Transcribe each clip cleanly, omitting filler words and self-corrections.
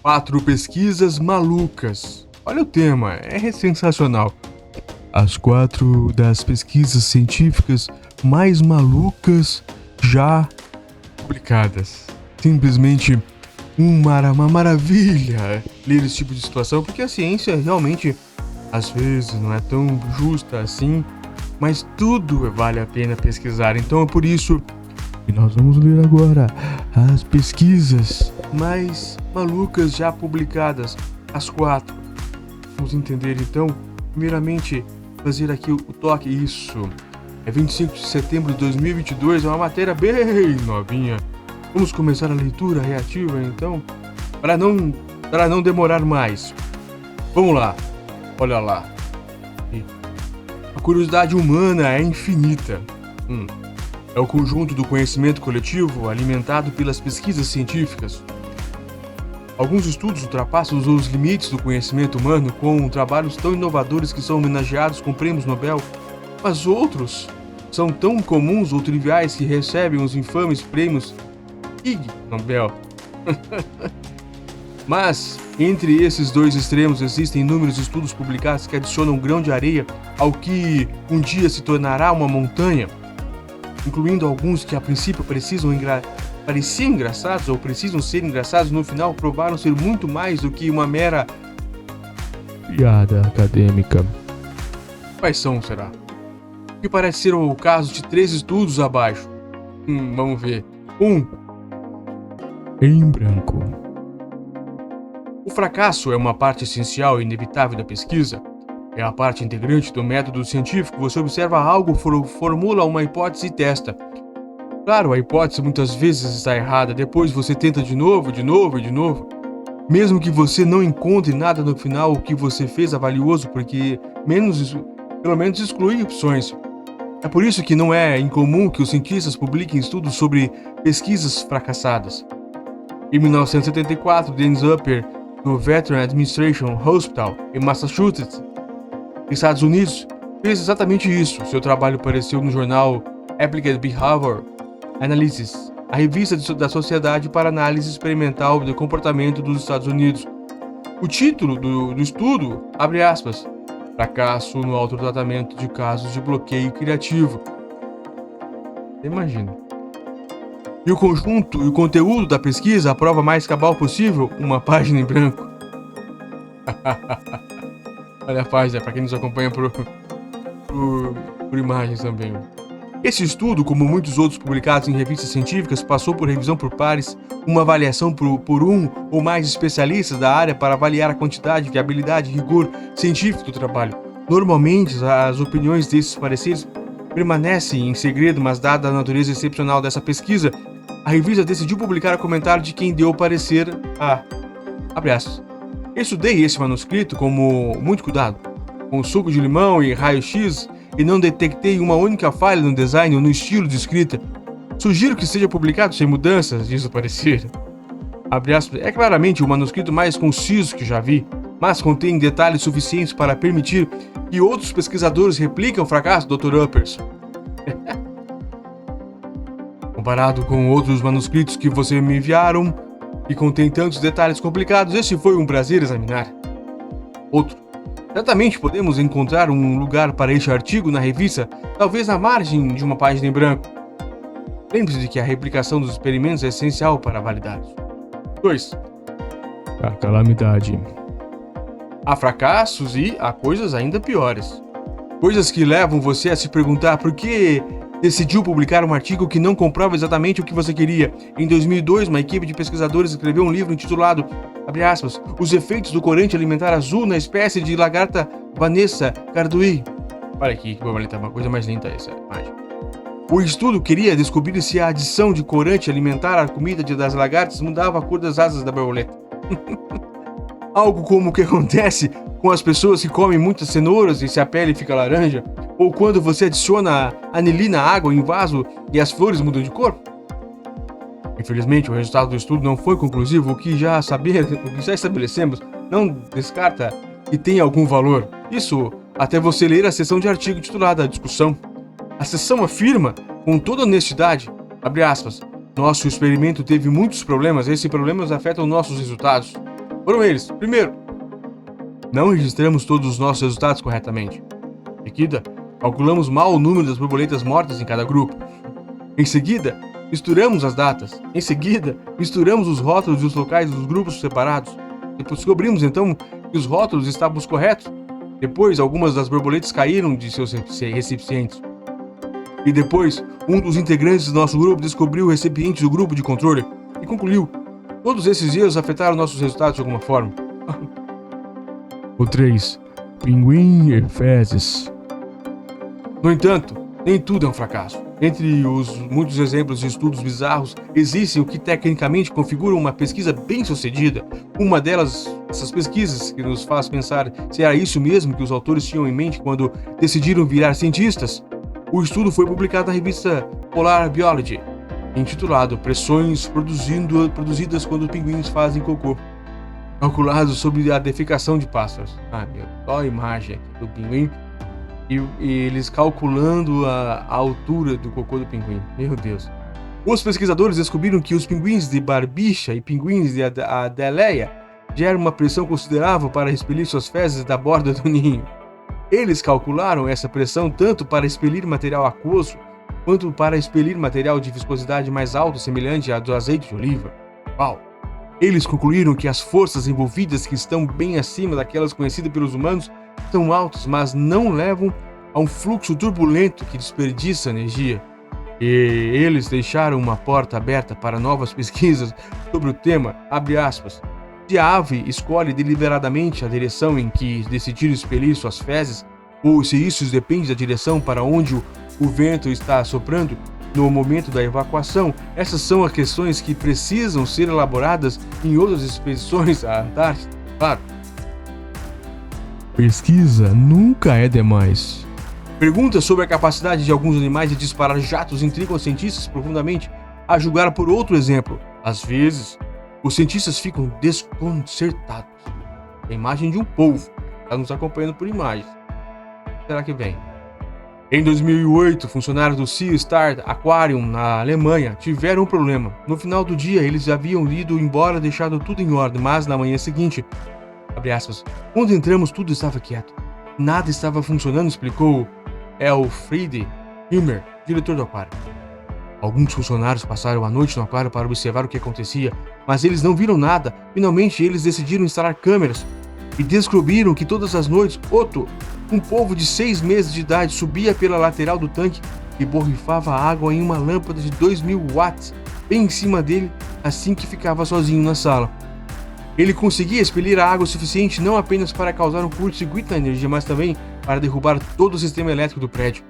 4 pesquisas malucas. Olha o tema, é sensacional. As 4 das pesquisas científicas mais malucas já publicadas. Simplesmente uma maravilha ler esse tipo de situação, porque a ciência realmente, às vezes, não é tão justa assim, mas tudo vale a pena pesquisar. Então é por isso que nós vamos ler agora as pesquisas mais malucas já publicadas, as 4. Vamos entender então, primeiramente, fazer aqui o toque, isso. É 25 de setembro de 2022, é uma matéria bem novinha. Vamos começar a leitura reativa então, para não demorar mais. Vamos lá, olha lá. A curiosidade humana é infinita. É o conjunto do conhecimento coletivo alimentado pelas pesquisas científicas. Alguns estudos ultrapassam os limites do conhecimento humano com trabalhos tão inovadores que são homenageados com prêmios Nobel, mas outros são tão comuns ou triviais que recebem os infames prêmios Ig Nobel. Mas, entre esses dois extremos, existem inúmeros estudos publicados que adicionam um grão de areia ao que um dia se tornará uma montanha, incluindo alguns que a princípio pareciam engraçados ou precisam ser engraçados, no final provaram ser muito mais do que uma mera piada acadêmica. Quais são, será? O que parece ser o caso de 3 estudos abaixo. Vamos ver. 1. Em branco. O fracasso é uma parte essencial e inevitável da pesquisa. É a parte integrante do método científico. Você observa algo, formula uma hipótese e testa. Claro, a hipótese muitas vezes está errada. Depois você tenta de novo. Mesmo que você não encontre nada no final, o que você fez é valioso porque pelo menos exclui opções. É por isso que não é incomum que os cientistas publiquem estudos sobre pesquisas fracassadas. Em 1974, Dennis Upper, do Veteran Administration Hospital, em Massachusetts, Estados Unidos, fez exatamente isso. Seu trabalho apareceu no jornal Applied Behavior Analysis, a revista da Sociedade para Análise Experimental do Comportamento dos Estados Unidos. O título do estudo, abre aspas, fracasso no autotratamento de casos de bloqueio criativo. Imagina. E o conjunto e o conteúdo da pesquisa, a prova mais cabal possível, uma página em branco. Olha a página, para quem nos acompanha por imagens também. Esse estudo, como muitos outros publicados em revistas científicas, passou por revisão por pares, uma avaliação por um ou mais especialistas da área para avaliar a quantidade, viabilidade e rigor científico do trabalho. Normalmente, as opiniões desses pareceres permanecem em segredo, mas dada a natureza excepcional dessa pesquisa, a revista decidiu publicar o comentário de quem deu o parecer a... Abre aspas. Estudei esse manuscrito com muito cuidado, com suco de limão e raio-x, e não detectei uma única falha no design ou no estilo de escrita. Sugiro que seja publicado sem mudanças, diz o parecer. Abre aspas. É claramente o manuscrito mais conciso que já vi, mas contém detalhes suficientes para permitir que outros pesquisadores repliquem o fracasso do Dr. Uppers. Comparado com outros manuscritos que você me enviaram, que contém tantos detalhes complicados, este foi um prazer examinar. Outro. Certamente podemos encontrar um lugar para este artigo na revista, talvez na margem de uma página em branco. Lembre-se de que a replicação dos experimentos é essencial para validá-los. 2. A calamidade. Há fracassos e há coisas ainda piores. Coisas que levam você a se perguntar por que decidiu publicar um artigo que não comprova exatamente o que você queria. Em 2002, uma equipe de pesquisadores escreveu um livro intitulado, abre aspas, Os Efeitos do Corante Alimentar Azul na Espécie de Lagarta Vanessa Cardui. Olha aqui, que borboleta, uma coisa mais linda essa imagem. O estudo queria descobrir se a adição de corante alimentar à comida das lagartas mudava a cor das asas da borboleta. Algo como o que acontece com as pessoas que comem muitas cenouras e se a pele fica laranja, ou quando você adiciona anilina à água em vaso e as flores mudam de cor. Infelizmente, o resultado do estudo não foi conclusivo, o que já estabelecemos não descarta que tenha algum valor. Isso até você ler a seção de artigo titulada Discussão. A seção afirma, com toda honestidade, abre aspas, nosso experimento teve muitos problemas, esses problemas afetam nossos resultados. foram eles. Primeiro, não registramos todos os nossos resultados corretamente. Em seguida, calculamos mal o número das borboletas mortas em cada grupo. Em seguida, misturamos as datas. Em seguida, misturamos os rótulos e os locais dos grupos separados. Descobrimos então que os rótulos estavam corretos. Depois, algumas das borboletas caíram de seus recipientes. E depois, um dos integrantes do nosso grupo descobriu o recipiente do grupo de controle e concluiu: todos esses erros afetaram nossos resultados de alguma forma. O 3. Pinguim e fezes. No entanto, nem tudo é um fracasso. Entre os muitos exemplos de estudos bizarros, existe o que tecnicamente configura uma pesquisa bem-sucedida. Uma delas, essas pesquisas que nos faz pensar se era isso mesmo que os autores tinham em mente quando decidiram virar cientistas. O estudo foi publicado na revista Polar Biology, intitulado Pressões produzidas quando pinguins fazem cocô, calculado sobre a defecação de pássaros. Meu, só a imagem aqui do pinguim e eles calculando a altura do cocô do pinguim. Meu Deus. Os pesquisadores descobriram que os pinguins de Barbicha e pinguins de Adélia geram uma pressão considerável para expelir suas fezes da borda do ninho. Eles calcularam essa pressão tanto para expelir material aquoso quanto para expelir material de viscosidade mais alta, semelhante à do azeite de oliva. Uau! Eles concluíram que as forças envolvidas, que estão bem acima daquelas conhecidas pelos humanos, são altas, mas não levam a um fluxo turbulento que desperdiça energia. E eles deixaram uma porta aberta para novas pesquisas sobre o tema, abre aspas. Se a ave escolhe deliberadamente a direção em que decidir expelir suas fezes, ou se isso depende da direção para onde o vento está soprando no momento da evacuação, essas são as questões que precisam ser elaboradas em outras expedições à Antártida. Claro. Pesquisa nunca é demais. Perguntas sobre a capacidade de alguns animais de disparar jatos intrigam os cientistas profundamente, a julgar por outro exemplo. Às vezes, os cientistas ficam desconcertados. A imagem de um polvo está nos acompanhando por imagens. Será que vem? Em 2008, funcionários do Sea Star Aquarium, na Alemanha, tiveram um problema. No final do dia, eles haviam ido embora, deixado tudo em ordem, mas na manhã seguinte, abre aspas, quando entramos tudo estava quieto. Nada estava funcionando, explicou Elfriede Hilmer, diretor do aquário. Alguns funcionários passaram a noite no aquário para observar o que acontecia, mas eles não viram nada. Finalmente, eles decidiram instalar câmeras e descobriram que todas as noites, Otto, um polvo de 6 meses de idade, subia pela lateral do tanque e borrifava água em uma lâmpada de 2000 watts bem em cima dele assim que ficava sozinho na sala. Ele conseguia expelir a água suficiente não apenas para causar um curto-circuito na energia, mas também para derrubar todo o sistema elétrico do prédio.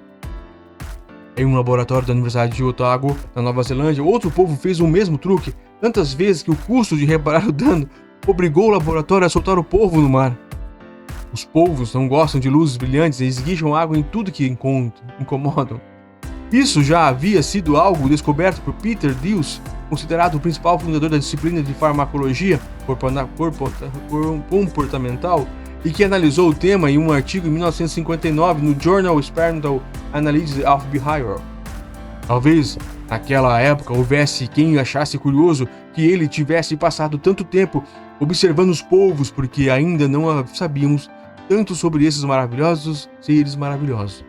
Em um laboratório da Universidade de Otago, na Nova Zelândia, outro polvo fez o mesmo truque, tantas vezes que o custo de reparar o dano obrigou o laboratório a soltar o polvo no mar. Os polvos não gostam de luzes brilhantes e esguicham água em tudo que incomodam. Isso já havia sido algo descoberto por Peter Diels, considerado o principal fundador da disciplina de farmacologia comportamental, e que analisou o tema em um artigo em 1959 no Journal Experimental Analysis of Behavior. Talvez, naquela época, houvesse quem achasse curioso que ele tivesse passado tanto tempo observando os polvos, porque ainda não sabíamos tanto sobre esses maravilhosos seres maravilhosos.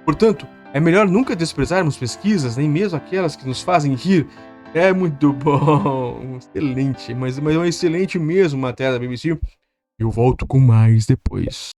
Portanto, é melhor nunca desprezarmos pesquisas, nem mesmo aquelas que nos fazem rir. É muito bom, excelente, mas é uma excelente mesmo matéria da BBC. Eu volto com mais depois.